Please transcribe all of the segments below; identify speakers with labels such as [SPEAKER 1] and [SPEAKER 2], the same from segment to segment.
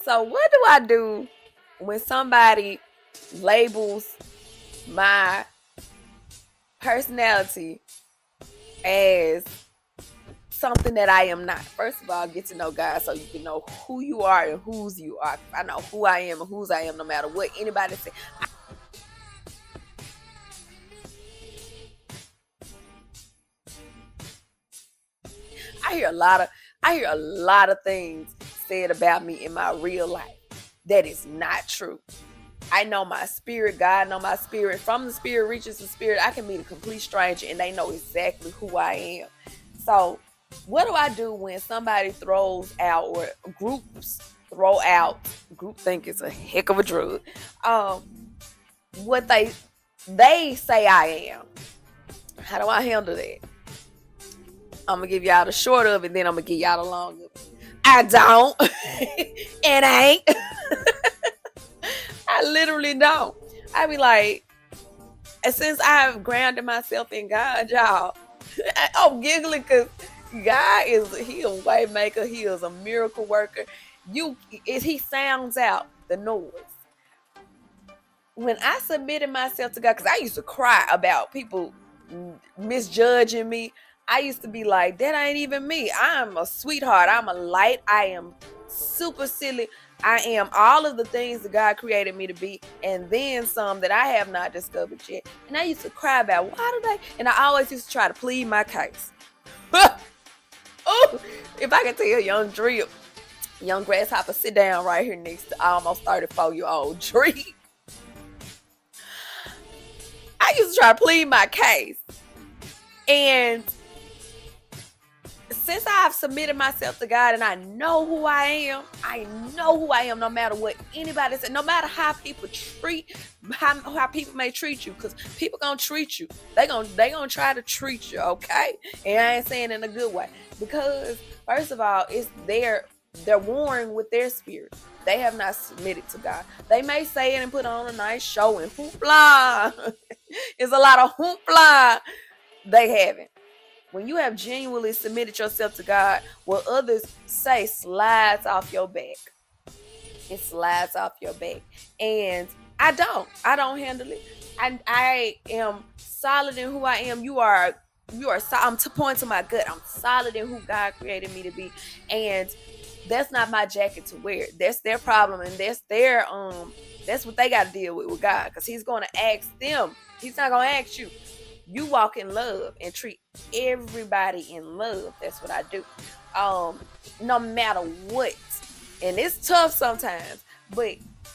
[SPEAKER 1] So what do I do when somebody labels my personality as something that I am not? First of all, get to know God so you can know who you are and whose you are. I know who I am and whose I am no matter what anybody says. I hear a lot of things said about me in my real life that is not true. I know my spirit, God know my spirit. From the spirit reaches the spirit, I can meet a complete stranger and they know exactly who I am. So, what do I do when somebody throws out or groups throw out? Group think is a heck of a drug. Um, what they say I am. How do I handle that? I'm gonna give y'all the short of it, then I'm gonna give y'all the long of it. I don't. It ain't. I literally don't. I be like, and since I've grounded myself in God, y'all, I'm giggling because God he a way maker. He is a miracle worker. He sounds out the noise. When I submitted myself to God, because I used to cry about people misjudging me. I used to be like, that ain't even me. I'm a sweetheart. I'm a light. I am super silly. I am all of the things that God created me to be, and then some that I have not discovered yet. And I used to cry about, why do they? And I always used to try to plead my case. Oh, if I can tell young grasshopper, sit down right here next to almost 34-year-old Dree. I used to try to plead my case. And since I've submitted myself to God and I know who I am no matter what anybody says, no matter how people how people may treat you, because people gonna treat you. They gonna try to treat you, okay? And I ain't saying in a good way. Because first of all, they're warring with their spirit. They have not submitted to God. They may say it and put on a nice show and hoopla. It's a lot of hoopla. They haven't. When you have genuinely submitted yourself to God, what others say slides off your back. It slides off your back. And I don't handle it. I am solid in who I am. I'm to point to my gut. I'm solid in who God created me to be. And that's not my jacket to wear. That's their problem, and that's what they got to deal with God, because he's going to ask them. He's not going to ask you. You walk in love and treat everybody in love. That's what I do. No matter what. And it's tough sometimes, but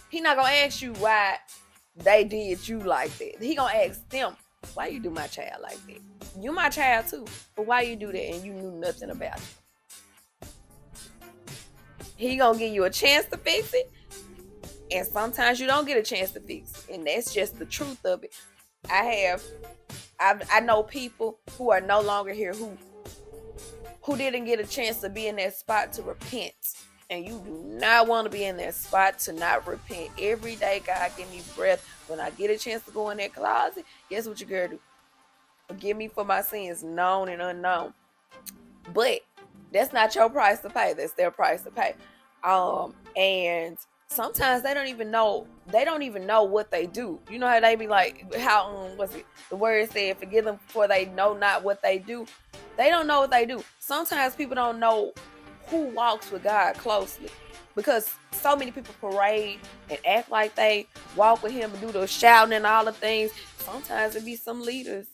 [SPEAKER 1] he not gonna ask you why they did you like that. He gonna ask them, why you do my child like that? You my child too, but why you do that and you knew nothing about it? He gonna give you a chance to fix it, and sometimes you don't get a chance to fix it, and that's just the truth of it. I know people who are no longer here who didn't get a chance to be in that spot to repent. And you do not want to be in that spot to not repent. Every day, God give me breath. When I get a chance to go in that closet, guess what you gotta do? Forgive me for my sins, known and unknown. But that's not your price to pay. That's their price to pay. And sometimes they don't even know what they do. You know how they be like, how was it the word said, forgive them for they know not what they do. They don't know what they do. Sometimes people don't know who walks with God closely, because so many people parade and act like they walk with him and do the shouting and all the things. Sometimes it be some leaders.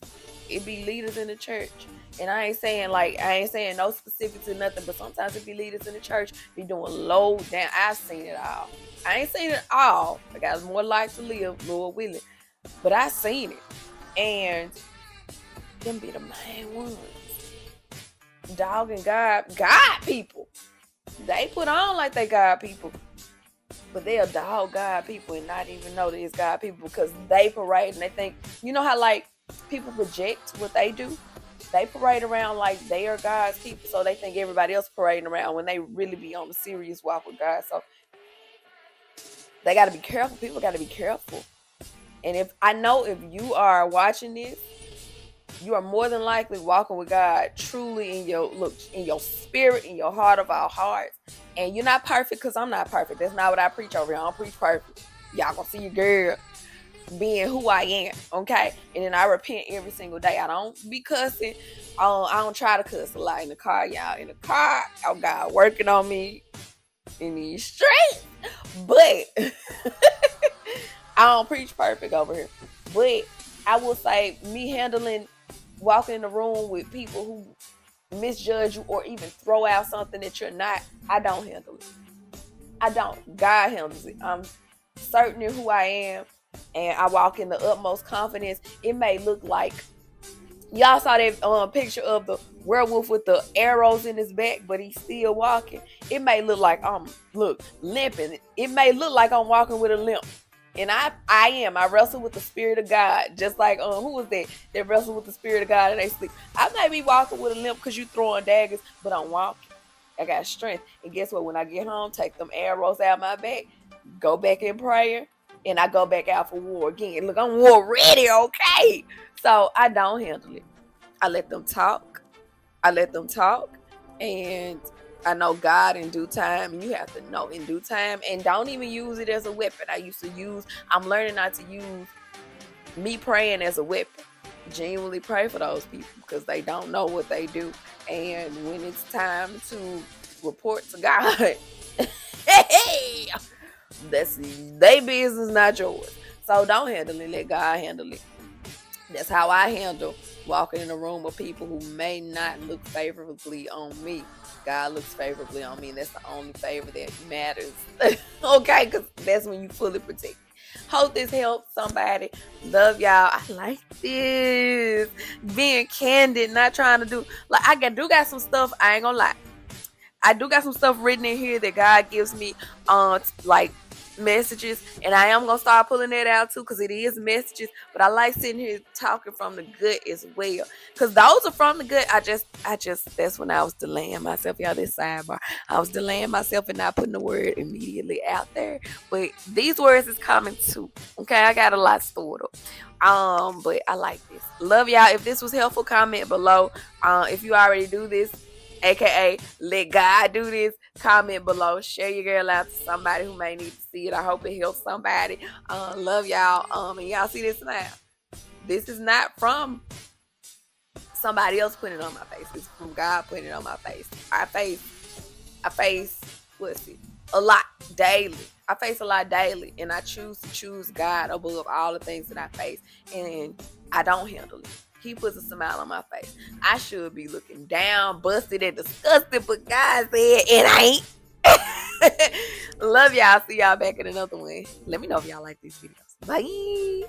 [SPEAKER 1] It be leaders in the church. And I ain't saying no specifics or nothing, but sometimes it be leaders in the church be doing low down. I've seen it all. I ain't seen it all. I got more life to live, Lord willing. But I seen it. And them be the main ones. Dogging God people. They put on like they God people. But they'll dog God people and not even know that it's God people, because they parade and they think, you know how like people project what they do? They parade around like they are God's people, so they think everybody else parading around when they really be on the serious walk with God. So they got to be careful. People got to be careful. And if you are watching this You are more than likely walking with God truly in your spirit, in your heart of our hearts. And you're not perfect because I'm not perfect. That's not what I preach over here. I don't preach perfect. Y'all gonna see your girl being who I am, okay? And then I repent every single day. I don't be cussing. I don't try to cuss a lot in the car, y'all. In the car, oh God, working on me in these streets. But I don't preach perfect over here. But I will say, me walking in the room with people who misjudge you or even throw out something that you're not, I don't handle it. I don't. God handles it. I'm certain in who I am, and I walk in the utmost confidence. It may look like y'all saw that picture of the werewolf with the arrows in his back, but he's still walking. It may look like I'm limping. It may look like I'm walking with a limp. And I wrestle with the spirit of God. Just like who was that wrestle with the spirit of God and they sleep. I may be walking with a limp because you throwing daggers, but I'm walking. I got strength. And guess what? When I get home, take them arrows out my back, go back in prayer, and I go back out for war again. Look, I'm war ready, okay? So I don't handle it. I let them talk. And I know God in due time, and you have to know in due time, and don't even use it as a weapon. I'm learning not to use me praying as a weapon. Genuinely pray for those people because they don't know what they do. And when it's time to report to God, that's their business, not yours. So don't handle it. Let God handle it. That's how I handle walking in a room with people who may not look favorably on me. God looks favorably on me, and that's the only favor that matters. Okay, because that's when you fully protect. Hope this helps somebody. Love y'all. I like this. Being candid, not trying to do like I do got some stuff. I ain't gonna lie. I do got some stuff written in here that God gives me like messages, and I am gonna start pulling that out too because it is messages. But I like sitting here talking from the gut as well because those are from the gut. I just that's when I was delaying myself. Y'all, this sidebar, I was delaying myself and not putting the word immediately out there, but these words is coming too. Okay, I got a lot stored up. But I like this. Love y'all. If this was helpful, comment below. If you already do this, aka let God do this, comment below. Share your girl out to somebody who may need to see it. I hope it helps somebody. Love y'all. And y'all see this now. This is not from somebody else putting it on my face. It's from God putting it on my face. I face what's it? A lot daily. I face a lot daily, and I choose God above all the things that I face, and I don't handle it. He puts a smile on my face. I should be looking down, busted, and disgusted, but God said it ain't. Love y'all. See y'all back in another one. Let me know if y'all like these videos. Bye.